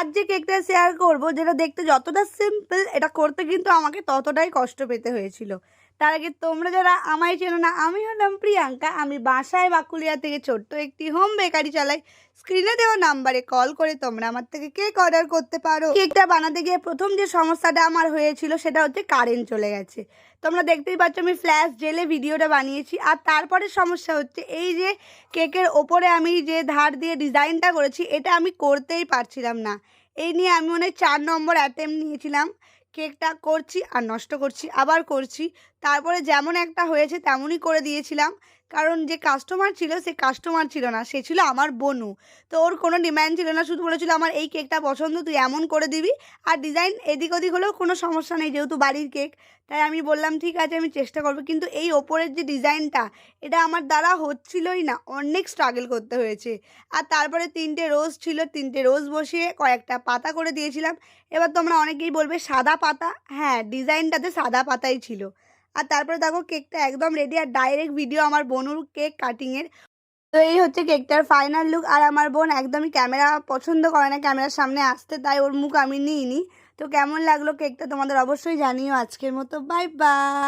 আজ যে কেকটা শেয়ার করব যেটা দেখতে যতটা সিম্পল এটা করতে কিন্তু আমাকে ততটাই কষ্ট পেতে হয়েছিল। তার আগে তোমরা যারা আমায় চেনো না, আমি হলাম প্রিয়াঙ্কা। আমি বাসায় বাকুলিয়া থেকে ছোট্ট একটি হোম বেকারি চালাই। স্ক্রিনে দেওয়া নাম্বারে কল করে তোমরা আমার থেকে কেক অর্ডার করতে পারো। কেকটা বানাতে গিয়ে প্রথম যে সমস্যাটা আমার হয়েছিল সেটা হচ্ছে কারেন্ট চলে গেছে। তোমরা দেখতেই পাচ্ছ আমি ফ্ল্যাশ জেলে ভিডিওটা বানিয়েছি। আর তারপরে সমস্যা হচ্ছে এই যে কেকের ওপরে আমি যে ধার দিয়ে ডিজাইনটা করেছি এটা আমি করতেই পারছিলাম না। এই নিয়ে আমি মনে হয় 4 নম্বর অ্যাটেম্প্ট নিয়েছিলাম। কেকটা করছি আর নষ্ট করছি, আবার করছি। তারপরে যেমন একটা হয়েছে তেমনই করে দিয়েছিলাম। কারণ যে কাস্টমার ছিল সে কাস্টমার ছিল না, সে ছিল আমার বোনু। তো ওর কোনো ডিমান্ড ছিল না, শুধু বলেছিল আমার এই কেকটা পছন্দ, তুই এমন করে দিবি। আর ডিজাইন এদিক ওদিক হলেও কোনো সমস্যা নেই, যেহেতু বাড়ির কেক। তাই আমি বললাম ঠিক আছে আমি চেষ্টা করবো, কিন্তু এই ওপরের যে ডিজাইনটা এটা আমার দ্বারা হচ্ছিলই না, অনেক স্ট্রাগল করতে হয়েছে। আর তারপরে 3টে রোজ ছিল, 3টে রোজ বসিয়ে কয়েকটা পাতা করে দিয়েছিলাম। এবার তোমরা অনেকেই বলবে সাদা পাতা, হ্যাঁ ডিজাইনটাতে সাদা পাতাই ছিল। আর তারপরে দেখো কেকটা একদম রেডি, আর ডাইরেক্ট ভিডিও আমার বোনুর কেক কাটিংয়ের। তো এই হচ্ছে কেকটার ফাইনাল লুক। আর আমার বোন একদমই ক্যামেরা পছন্দ করে না ক্যামেরার সামনে আসতে, তাই ওর মুখ আমি নিইনি। তো কেমন লাগলো কেকটা তোমাদের অবশ্যই জানিও। আজকের মতো বাই বাই।